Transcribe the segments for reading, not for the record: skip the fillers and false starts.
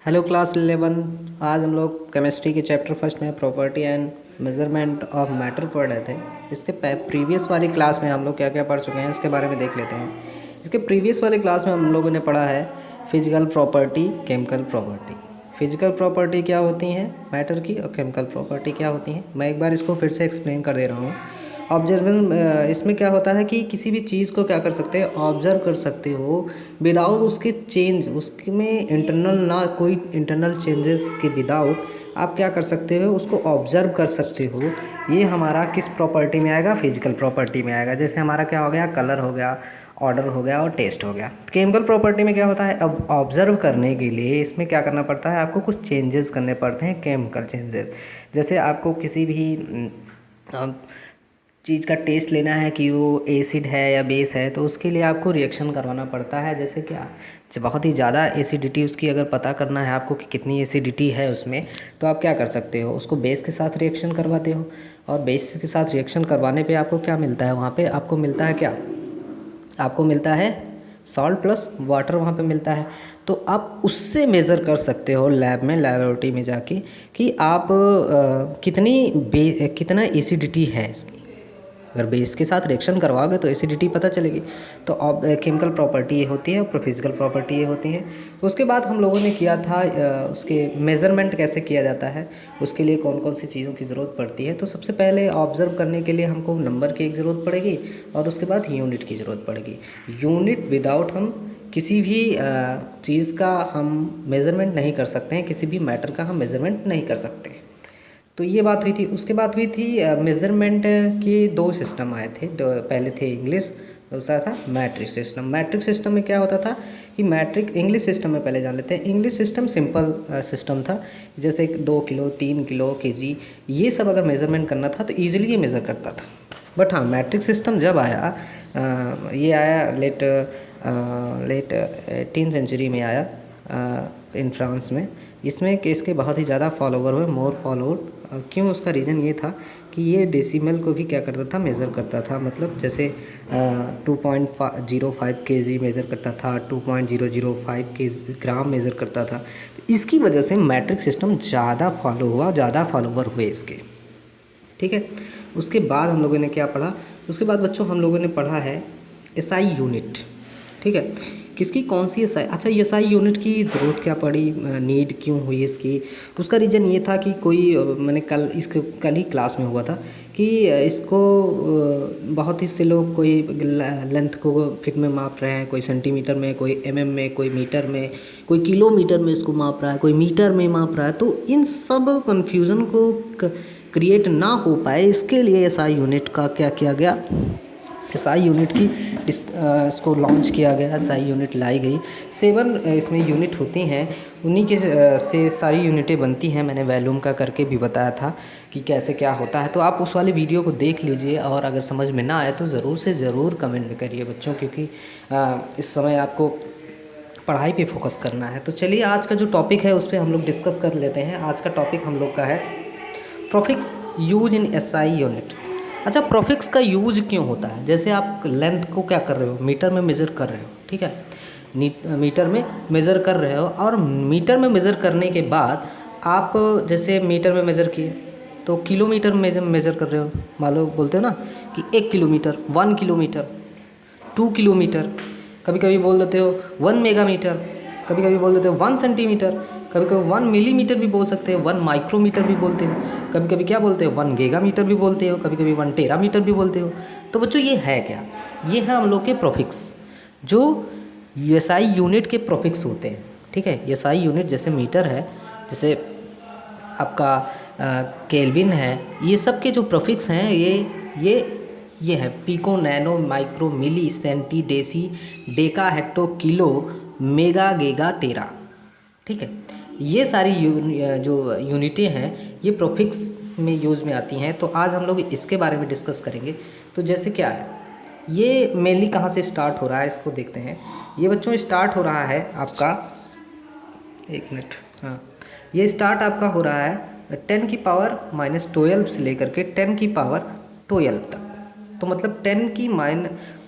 Hello class 11। आज हम लोग केमिस्ट्री के चैप्टर फर्स्ट में property and measurement of matter पढ़ रहे थे। इसके प्रीवियस वाली क्लास में हम लोग क्या क्या पढ़ चुके हैं इसके बारे में देख लेते हैं। इसके प्रीवियस वाली क्लास में हम लोगों ने पढ़ा है physical property, chemical property. Physical property क्या होती हैं मैटर की और केमिकल प्रॉपर्टी क्या होती हैं। मैं एक बार इसको फिर से एक्सप्लेन कर दे रहा हूँ। ऑब्जर्वेशन इसमें क्या होता है कि किसी भी चीज़ को क्या कर सकते हैं, ऑब्जर्व कर सकते हो विदाउट उसके चेंज, उसमें इंटरनल ना कोई इंटरनल चेंजेस के विदाउट आप क्या कर सकते हो, उसको ऑब्जर्व कर सकते हो। ये हमारा किस प्रॉपर्टी में आएगा, फिजिकल प्रॉपर्टी में आएगा। जैसे हमारा क्या हो गया, कलर हो गया, ऑर्डर हो गया और टेस्ट हो गया। केमिकल प्रॉपर्टी में क्या होता है, अब ऑब्जर्व करने के लिए इसमें क्या करना पड़ता है, आपको कुछ चेंजेस करने पड़ते हैं, केमिकल चेंजेस। जैसे आपको किसी भी चीज़ का टेस्ट लेना है कि वो एसिड है या बेस है, तो उसके लिए आपको रिएक्शन करवाना पड़ता है। जैसे क्या बहुत ही ज़्यादा एसिडिटी उसकी अगर पता करना है आपको कि कितनी एसिडिटी है उसमें, तो आप क्या कर सकते हो, उसको बेस के साथ रिएक्शन करवाते हो। और बेस के साथ रिएक्शन करवाने पे आपको क्या मिलता है, वहाँ पे आपको मिलता है क्या, आपको मिलता है सॉल्ट प्लस वाटर वहाँ पे मिलता है। तो आप उससे मेज़र कर सकते हो लैब में, लैबोरेटरी में जाके, कि आप कितना एसिडिटी है इसकी। अगर बेस के साथ रिएक्शन करवाओगे तो एसिडिटी पता चलेगी। तो अब केमिकल प्रॉपर्टी ये होती है और फिजिकल प्रॉपर्टी ये होती है। तो उसके बाद हम लोगों ने किया था उसके मेज़रमेंट कैसे किया जाता है, उसके लिए कौन कौन सी चीज़ों की ज़रूरत पड़ती है। तो सबसे पहले ऑब्ज़र्व करने के लिए हमको नंबर की एक ज़रूरत पड़ेगी और उसके बाद यूनिट की ज़रूरत पड़ेगी। यूनिट विदाउट हम किसी भी चीज़ का हम मेज़रमेंट नहीं कर सकते हैं, किसी भी मैटर का हम मेज़रमेंट नहीं कर सकते। तो ये बात हुई थी। उसके बाद हुई थी मेज़रमेंट के दो सिस्टम आए थे। पहले थे इंग्लिश, दूसरा था मैट्रिक सिस्टम। मैट्रिक सिस्टम में क्या होता था कि मैट्रिक, इंग्लिश सिस्टम में पहले जान लेते हैं। इंग्लिश सिस्टम सिंपल सिस्टम था। जैसे 2 किलो 3 किलो केजी ये सब अगर मेज़रमेंट करना था तो ईजिली ये मेज़र करता था। बट हाँ, मैट्रिक सिस्टम जब आया, ये आया लेट 18 सेंचुरी में आया इन फ्रांस में। इसमें कि इसके बहुत ही ज़्यादा फॉलोवर हुए, मोर फॉलोड। क्यों, उसका रीज़न ये था कि ये डेसिमल को भी क्या करता था, मेज़र करता था। मतलब जैसे 2.05 केजी मेज़र करता था, 2.005 के ग्राम मेज़र करता था। इसकी वजह से मैट्रिक सिस्टम ज़्यादा फॉलो हुआ, ज़्यादा फॉलोवर हुए इसके। ठीक है। उसके बाद हम लोगों ने क्या पढ़ा, उसके बाद बच्चों हम लोगों ने पढ़ा है एसआई यूनिट। ठीक है। किसकी, कौन सी एसआई, अच्छा एसआई यूनिट की ज़रूरत क्या पड़ी, नीड क्यों हुई इसकी। उसका रीज़न ये था कि कोई मैंने कल ही क्लास में हुआ था कि इसको बहुत ही से लोग कोई लेंथ को फीट में माप रहे हैं, कोई सेंटीमीटर में, कोई एमएम में, कोई मीटर में, कोई किलोमीटर में इसको माप रहा है, कोई मीटर में माप रहा है। तो इन सब कन्फ्यूज़न को क्रिएट ना हो पाए, इसके लिए एसआई यूनिट का क्या किया गया, एसआई यूनिट की इसको लॉन्च किया गया, एसआई यूनिट लाई गई। 7 इसमें यूनिट होती हैं, उन्हीं के से सारी यूनिटें बनती हैं। मैंने वॉल्यूम का करके भी बताया था कि कैसे क्या होता है। तो आप उस वाले वीडियो को देख लीजिए और अगर समझ में ना आए तो ज़रूर से ज़रूर कमेंट करिए बच्चों, क्योंकि इस समय आपको पढ़ाई पे फोकस करना है। तो चलिए आज का जो टॉपिक है उस पर हम लोग डिस्कस कर लेते हैं। आज का टॉपिक हम लोग का है prefix use in SI unit. अच्छा, प्रोफिक्स का यूज क्यों होता है। जैसे आप लेंथ को क्या कर रहे हो, मीटर में मेज़र कर रहे हो। ठीक है, मीटर में मेज़र कर रहे हो और मीटर में मेज़र करने के बाद आप जैसे मीटर में मेज़र किए तो किलोमीटर में मेज़र कर रहे हो। मान लो बोलते हो ना कि 1 किलोमीटर, 1 किलोमीटर, 2 किलोमीटर, कभी कभी बोल देते हो 1 मेगामीटर, कभी कभी बोल देते हो 1 सेंटीमीटर, कभी कभी 1 मिलीमीटर भी बोल सकते हो, 1 माइक्रोमीटर भी बोलते हो, कभी कभी क्या बोलते हो 1 गीगामीटर भी बोलते हो, कभी कभी 1 टेरामीटर भी बोलते हो। तो बच्चों ये है क्या, ये है हम लोग के प्रोफिक्स, जो एसआई यूनिट के प्रोफिक्स होते हैं। ठीक है, एसआई यूनिट जैसे मीटर है, जैसे आपका केल्विन है, ये सब के जो प्रोफिक्स हैं ये है pico, nano, micro, milli, centi, deci, deca, hecto, kilo, mega, giga, tera. ठीक है, ये सारी जो यूनिटें हैं ये प्रोफिक्स में यूज़ में आती हैं। तो आज हम लोग इसके बारे में डिस्कस करेंगे। तो जैसे क्या है, ये मेनली कहाँ से स्टार्ट हो रहा है इसको देखते हैं। ये बच्चों स्टार्ट हो रहा है आपका, एक मिनट, हाँ, ये स्टार्ट आपका हो रहा है 10 की पावर -12 से लेकर के 10 की पावर 12 तक। तो मतलब 10 की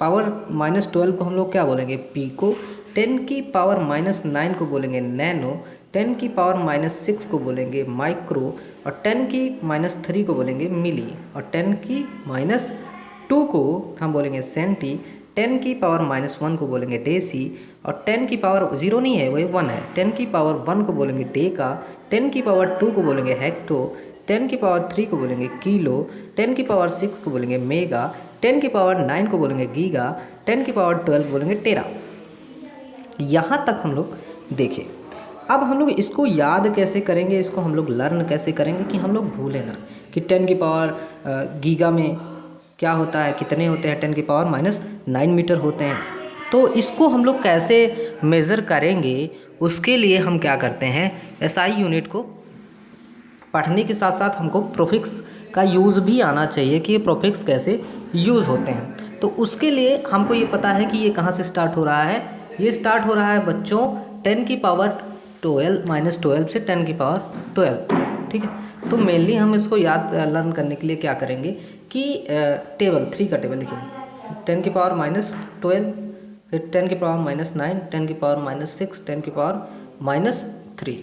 पावर -12 को हम लोग क्या बोलेंगे, पीको, 10⁻⁹ को बोलेंगे नैनो, 10⁻⁻6 को बोलेंगे माइक्रो, और 10⁻³ को बोलेंगे मिली, और 10⁻² को हम बोलेंगे सेंटी, 10⁻⁻1 को बोलेंगे डेसी, और 10⁻0 नहीं है, वही 1 है, 10⁻1 को बोलेंगे डेका, 10⁻2 को बोलेंगे हेक्टो, 10⁻3 को बोलेंगे किलो, 10⁻6 को बोलेंगे मेगा, 10⁻9 को बोलेंगे गीगा, 10⁻12 को बोलेंगे टेरा। यहाँ तक हम लोग देखें। अब हम लोग इसको याद कैसे करेंगे, इसको हम लोग लर्न कैसे करेंगे कि हम लोग भूलें ना कि 10 गीगा में क्या होता है, कितने होते हैं, 10⁻⁹ मीटर होते हैं। तो इसको हम लोग कैसे मेज़र करेंगे, उसके लिए हम क्या करते हैं, एसआई यूनिट को पढ़ने के साथ साथ हमको प्रोफिक्स का यूज़ भी आना चाहिए कि ये प्रोफिक्स कैसे यूज़ होते हैं। तो उसके लिए हमको ये पता है कि ये कहाँ से स्टार्ट हो रहा है। ये स्टार्ट हो रहा है बच्चों 10⁻12 से 10⁻12, ठीक है। तो मेनली हम इसको याद लर्न करने के लिए क्या करेंगे कि टेबल 3 का टेबल लिखेंगे, 10⁻12, फिर 10⁻⁹, 10⁻6, 10⁻3,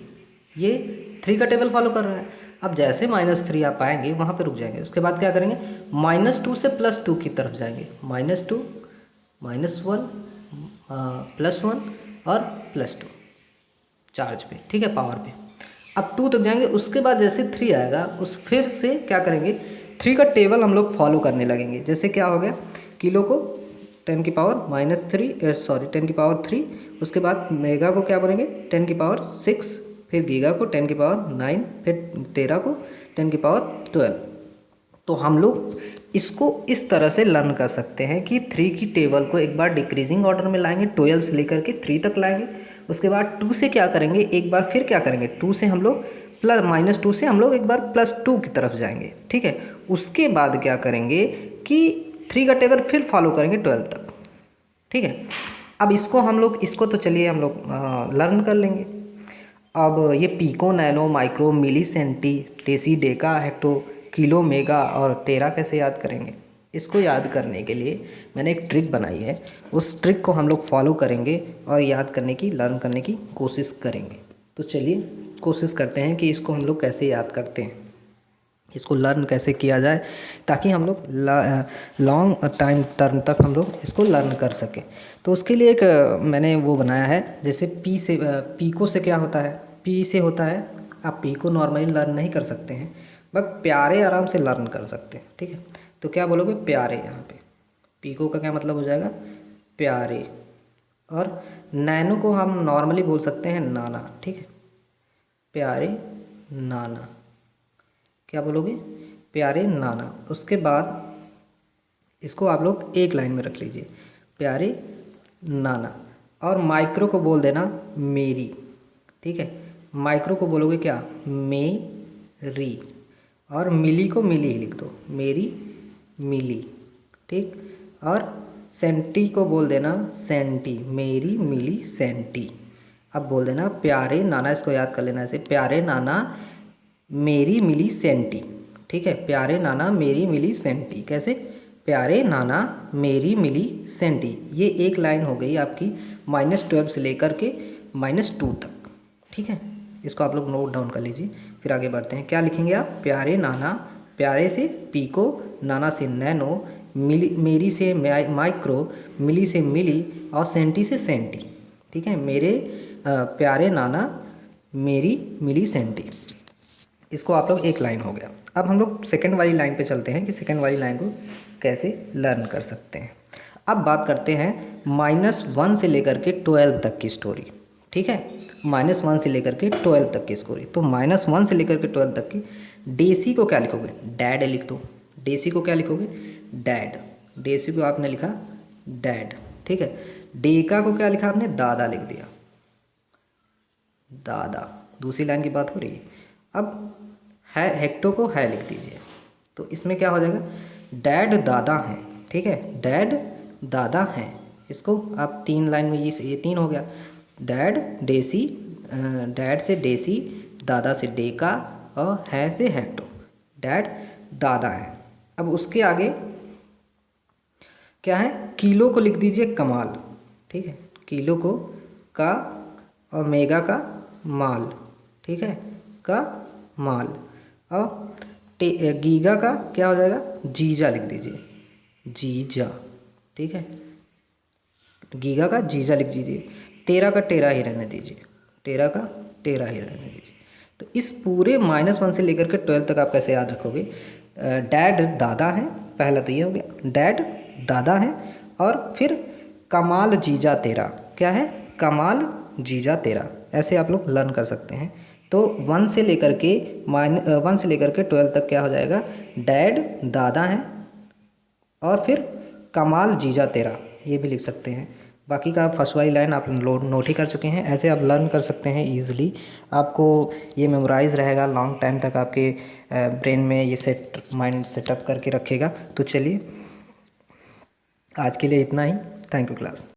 ये 3 का टेबल फॉलो कर रहा है। अब जैसे -3 आप आएंगे वहाँ पे रुक जाएंगे, उसके बाद क्या करेंगे, -2 से +2 की तरफ जाएंगे, -2, -1, +1 और +2 चार्ज पे, ठीक है, पावर पे। अब 2 तक जाएंगे, उसके बाद जैसे 3 आएगा उस फिर से क्या करेंगे, 3 का टेबल हम लोग फॉलो करने लगेंगे। जैसे क्या हो गया, किलो को 10⁻3, उसके बाद मेगा को क्या बोलेंगे 10⁻6, फिर गीगा को 10⁻9, फिर टेरा को 10⁻12। तो हम लोग इसको इस तरह से लर्न कर सकते हैं कि 3 की टेबल को एक बार डिक्रीजिंग ऑर्डर में लाएंगे, 12 से लेकर के 3 तक लाएंगे। उसके बाद 2 से क्या करेंगे, एक बार फिर क्या करेंगे, 2 से हम लोग -2 से हम लोग एक बार +2 की तरफ जाएंगे, ठीक है। उसके बाद क्या करेंगे कि 3 का टेबल फिर फॉलो करेंगे 12 तक, ठीक है। अब इसको हम लोग, इसको तो चलिए हम लोग लर्न कर लेंगे। अब ये pico, nano, micro, milli, centi, deci, deca, hecto, kilo, mega और टेरा कैसे याद करेंगे। इसको याद करने के लिए मैंने एक ट्रिक बनाई है, उस ट्रिक को हम लोग फॉलो करेंगे और याद करने की, लर्न करने की कोशिश करेंगे। तो चलिए कोशिश करते हैं कि इसको हम लोग कैसे याद करते हैं, इसको लर्न कैसे किया जाए ताकि हम लोग लॉन्ग टाइम टर्म तक हम लोग इसको लर्न कर सकें। तो उसके लिए एक मैंने वो बनाया है, जैसे पीको से क्या होता है, पी से होता है। आप पी को नॉर्मली लर्न नहीं कर सकते हैं, बस प्यारे आराम से लर्न कर सकते हैं, ठीक है। तो क्या बोलोगे, प्यारे, यहाँ पे पीको का क्या मतलब हो जाएगा, प्यारे। और नैनो को हम नॉर्मली बोल सकते हैं नाना, ठीक है, प्यारे नाना। क्या बोलोगे, प्यारे नाना। उसके बाद इसको आप लोग एक लाइन में रख लीजिए, प्यारे नाना। और माइक्रो को बोल देना मेरी, ठीक है। माइक्रो को बोलोगे क्या, मेरी। और मिली को मिली ही लिख दो, मेरी मिली, ठीक। और सेंटी को बोल देना सेंटी, मेरी मिली सेंटी। अब बोल देना प्यारे नाना, इसको याद कर लेना ऐसे, प्यारे नाना मेरी मिली सेंटी, ठीक है। प्यारे नाना मेरी मिली सेंटी, कैसे, प्यारे नाना मेरी मिली सेंटी। ये एक लाइन हो गई आपकी -12 से लेकर के -2 तक, ठीक है। इसको आप लोग नोट डाउन कर लीजिए, फिर आगे बढ़ते हैं। क्या लिखेंगे आप, प्यारे नाना, प्यारे से पीको, नाना से नैनो, मिली, मेरी से माइक्रो, मिली से मिली और सेंटी से सेंटी, ठीक है। मेरे प्यारे नाना मेरी मिली सेंटी। इसको आप लोग एक लाइन हो गया। अब हम लोग सेकंड वाली लाइन पे चलते हैं कि सेकंड वाली लाइन को कैसे लर्न कर सकते हैं। अब बात करते हैं -1 से लेकर के 12 तक की स्टोरी, ठीक है। -1 से लेकर के 12 तक की स्टोरी। तो -1 से लेकर के 12 तक की, डेसी को क्या लिखोगे, डैड लिख दो। डेसी को क्या लिखोगे, डैड। डेसी को आपने लिखा डैड, ठीक है। डेका को क्या लिखा आपने, दादा लिख दिया, दादा। दूसरी लाइन की बात हो रही है। अब है, हेक्टो को है लिख दीजिए। तो इसमें क्या हो जाएगा, डैड दादा हैं, ठीक है, डैड दादा हैं। इसको आप 3 लाइन में, ये 3 हो गया, डैड डेसी, डैड से डेसी, दादा से डेका और है से हेक्टो, डैड दादा हैं। अब उसके आगे क्या है, किलो को लिख दीजिए कमाल, ठीक है। किलो को का और मेगा का माल, ठीक है, का माल। और गीगा का क्या हो जाएगा, जीजा लिख दीजिए, जीजा, ठीक है, गीगा का जीजा लिख दीजिए। तेरह का टेरा ही रहने दीजिए, तेरह का टेरा ही रहने दीजिए। तो इस पूरे -1 से लेकर के 12 तक आप कैसे याद रखोगे। डैड दादा है, पहला तो ये हो गया, डैड दादा है, और फिर कमाल जीजा तेरा, क्या है, कमाल जीजा तेरा, ऐसे आप लोग लर्न कर सकते हैं। तो 1 से लेकर के 1 से लेकर के 12 तक क्या हो जाएगा, डैड दादा है और फिर कमाल जीजा तेरा, ये भी लिख सकते हैं। बाकी का फर्स्ट वाली लाइन आप नोट ही कर चुके हैं, ऐसे आप लर्न कर सकते हैं ईजिली। आपको ये मेमोराइज रहेगा लॉन्ग टाइम तक, आपके ब्रेन में ये माइंड सेटअप करके रखेगा। तो चलिए आज के लिए इतना ही। Thank you class.